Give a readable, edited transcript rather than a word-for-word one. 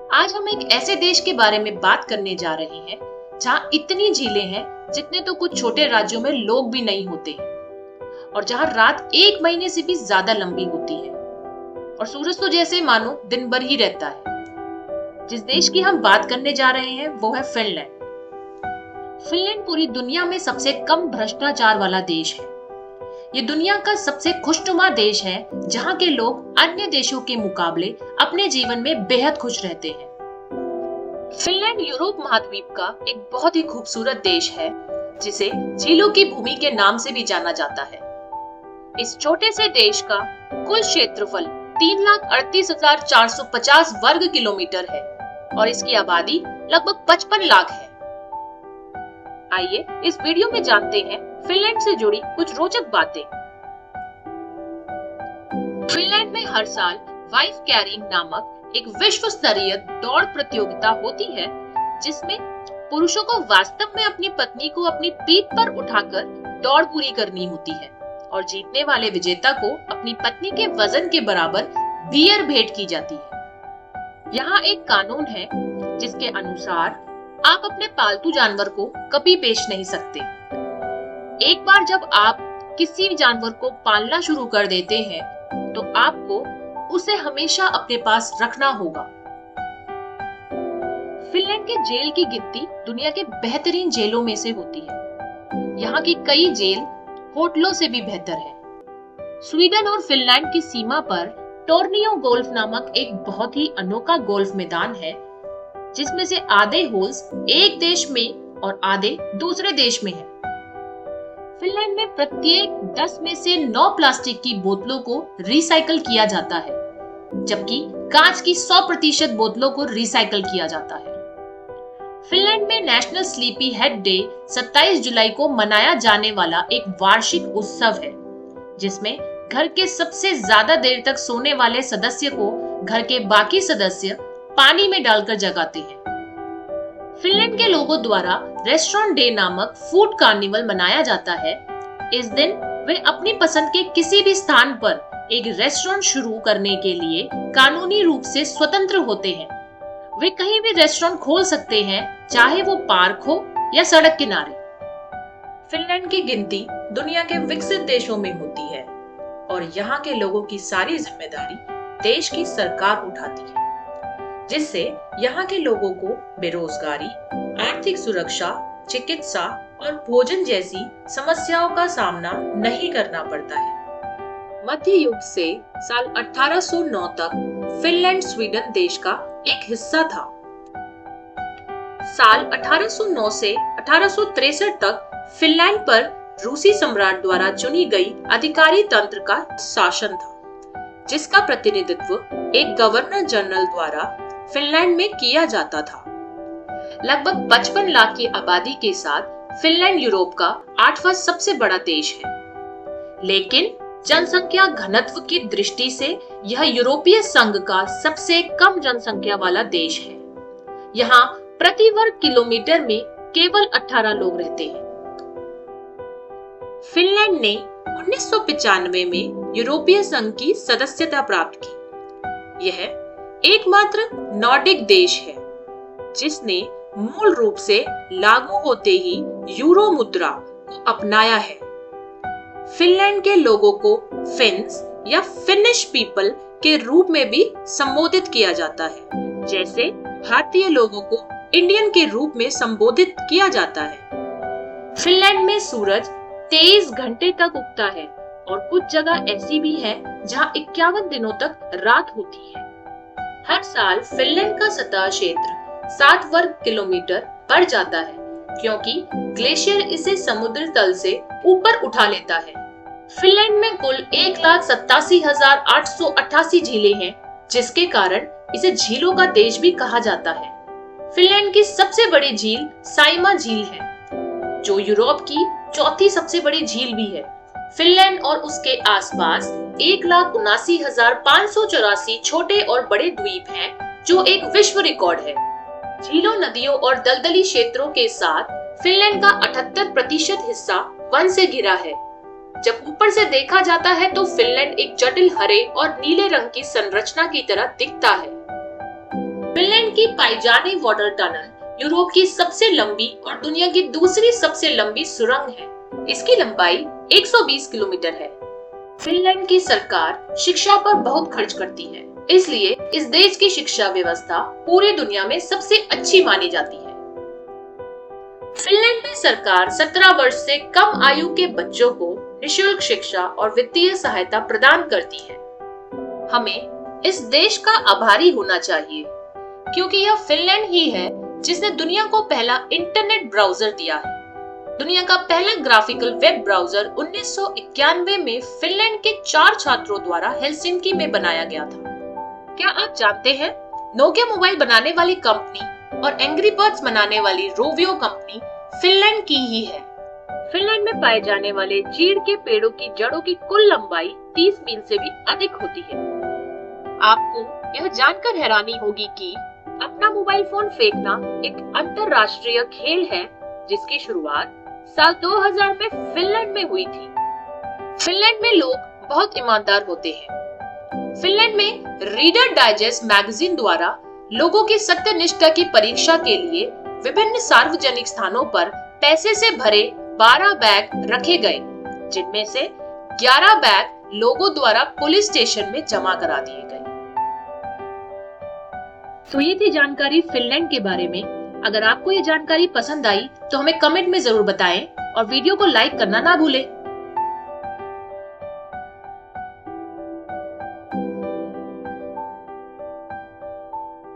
आज हम एक ऐसे देश के बारे में बात करने जा रहे हैं जहां इतनी झीलें हैं जितने तो कुछ छोटे राज्यों में लोग भी नहीं होते हैं, और जहां रात एक महीने से भी ज्यादा लंबी होती है और सूरज तो जैसे मानो दिन भर ही रहता है। जिस देश की हम बात करने जा रहे हैं वो है फिनलैंड। फिनलैंड पूरी दुनिया में सबसे कम भ्रष्टाचार वाला देश है। ये दुनिया का सबसे खुशनुमा देश है जहां के लोग अन्य देशों के मुकाबले अपने जीवन में बेहद खुश रहते हैं। फिनलैंड यूरोप महाद्वीप का एक बहुत ही खूबसूरत देश है जिसे झीलों की भूमि के नाम से भी जाना जाता है। इस छोटे से देश का कुल क्षेत्रफल 3,38,450 वर्ग किलोमीटर है और इसकी आबादी लगभग 55 लाख है। आइए इस वीडियो में जानते हैं फिनलैंड से जुड़ी कुछ रोचक बातें। फिनलैंड में हर साल वाइफ कैरिंग नामक एक विश्व स्तरीय दौड़ प्रतियोगिता होती है जिसमें पुरुषों को वास्तव में अपनी पत्नी को अपनी पीठ पर उठाकर दौड़ पूरी करनी होती है और जीतने वाले विजेता को अपनी पत्नी के वजन के बराबर बियर भेंट की जाती है। यहाँ एक कानून है जिसके अनुसार आप अपने पालतू जानवर को कभी बेच नहीं सकते। एक बार जब आप किसी जानवर को पालना शुरू कर देते हैं तो आपको उसे हमेशा अपने पास रखना होगा। फिनलैंड के जेल की गिनती दुनिया के बेहतरीन जेलों में से होती है। यहाँ की कई जेल होटलों से भी बेहतर है। स्वीडन और फिनलैंड की सीमा पर टोर्नियो गोल्फ नामक एक बहुत ही अनोखा गोल्फ मैदान है जिसमें से आधे होल्स एक देश में और आधे दूसरे देश में है। फिनलैंड में प्रत्येक 10 में से 9 प्लास्टिक की बोतलों को रिसाइकल किया जाता है, जबकि कांच की 100% बोतलों को रिसाइकल किया जाता है। फिनलैंड में नेशनल स्लीपी हेड डे 27 जुलाई को मनाया जाने वाला एक वार्षिक उत्सव है, जिसमें घर के सबसे ज्यादा देर तक सोने वाले सदस्य को घर के बाकी सदस्य पानी में डालकर जगाते हैं। फिनलैंड के लोगों द्वारा रेस्टोरेंट डे नामक फूड कार्निवल मनाया जाता है। इस दिन वे अपनी पसंद के किसी भी स्थान पर एक रेस्टोरेंट शुरू करने के लिए कानूनी रूप से स्वतंत्र होते हैं। वे कहीं भी रेस्टोरेंट खोल सकते हैं, चाहे वो पार्क हो या सड़क किनारे। फिनलैंड की गिनती दुनिया के विकसित देशों में होती है और यहाँ के लोगों की सारी जिम्मेदारी देश की सरकार उठाती है, जिससे यहाँ के लोगों को बेरोजगारी, आर्थिक सुरक्षा, चिकित्सा और भोजन जैसी समस्याओं का सामना नहीं करना पड़ता है। मध्य युग से साल 1809 तक फिनलैंड स्वीडन देश का एक हिस्सा था। साल 1809 से 1863 तक फिनलैंड पर रूसी सम्राट द्वारा चुनी गई अधिकारी तंत्र का शासन था, जिसका प्रतिनिधित्व एक गवर्नर जनरल द्वारा फिनलैंड में किया जाता था। लगभग 55 लाख की आबादी के साथ फिनलैंड यूरोप का 8वां सबसे बड़ा देश है, लेकिन जनसंख्या घनत्व की दृष्टि से यह यूरोपीय संघ का सबसे कम जनसंख्या वाला देश है। यहाँ प्रति वर्ग किलोमीटर में केवल 18 लोग रहते हैं। फिनलैंड ने 1995 में यूरोपीय संघ की सदस्यता प्राप्त की। यह एकमात्र नॉर्डिक देश है जिसने मूल रूप से लागू होते ही यूरो मुद्रा को अपनाया है। फिनलैंड के लोगों को फिन्स या फिनिश पीपल के रूप में भी संबोधित किया जाता है, जैसे भारतीय लोगों को इंडियन के रूप में संबोधित किया जाता है। फिनलैंड में सूरज 23 घंटे तक उगता है और कुछ जगह ऐसी भी है जहां 51 दिनों तक रात होती है। हर साल फिनलैंड का सतह क्षेत्र 7 वर्ग किलोमीटर बढ़ जाता है क्योंकि ग्लेशियर इसे समुद्र तल से ऊपर उठा लेता है। फिनलैंड में कुल 1,87,888 झीलें हैं, जिसके कारण इसे झीलों का देश भी कहा जाता है। फिनलैंड की सबसे बड़ी झील साइमा झील है, जो यूरोप की चौथी सबसे बड़ी झील भी है। फिनलैंड और उसके आसपास 1,79,584 छोटे और बड़े द्वीप हैं, जो एक विश्व रिकॉर्ड है। झीलों, नदियों और दलदली क्षेत्रों के साथ फिनलैंड का 78% हिस्सा वन से घिरा है। जब ऊपर से देखा जाता है तो फिनलैंड एक जटिल हरे और नीले रंग की संरचना की तरह दिखता है। फिनलैंड की पाइजाने वाटर टनल यूरोप की सबसे लंबी और दुनिया की दूसरी सबसे लंबी सुरंग है। इसकी लंबाई 120 किलोमीटर है। फिनलैंड की सरकार शिक्षा पर बहुत खर्च करती है, इसलिए इस देश की शिक्षा व्यवस्था पूरी दुनिया में सबसे अच्छी मानी जाती है। फिनलैंड में सरकार 17 वर्ष से कम आयु के बच्चों को निशुल्क शिक्षा और वित्तीय सहायता प्रदान करती है। हमें इस देश का आभारी होना चाहिए, क्योंकि यह फिनलैंड ही है जिसने दुनिया को पहला इंटरनेट ब्राउजर दिया है। दुनिया का पहला ग्राफिकल वेब ब्राउजर 1991 में फिनलैंड के 4 छात्रों द्वारा हेलसिंकी में बनाया गया था। क्या आप जानते हैं, नोकिया मोबाइल बनाने वाली कंपनी और एंग्री बर्ड्स बनाने वाली रोवियो कंपनी फिनलैंड की ही है। फिनलैंड में पाए जाने वाले चीड़ के पेड़ों की जड़ों की कुल लंबाई 30 मील से भी अधिक होती है। आपको यह जानकर हैरानी होगी कि अपना मोबाइल फोन फेंकना एक अंतरराष्ट्रीय खेल है, जिसकी शुरुआत साल 2000 में फिनलैंड में हुई थी। फिनलैंड में लोग बहुत ईमानदार होते हैं। फिनलैंड में रीडर डाइजेस्ट मैगजीन द्वारा लोगों की सत्यनिष्ठा की परीक्षा के लिए विभिन्न सार्वजनिक स्थानों पर पैसे से भरे 12 बैग रखे गए, जिनमें से 11 बैग लोगों द्वारा पुलिस स्टेशन में जमा करा दिए गए। तो ये थी जानकारी फिनलैंड के बारे में। अगर आपको ये जानकारी पसंद आई तो हमें कमेंट में जरूर बताएं और वीडियो को लाइक करना ना भूलें।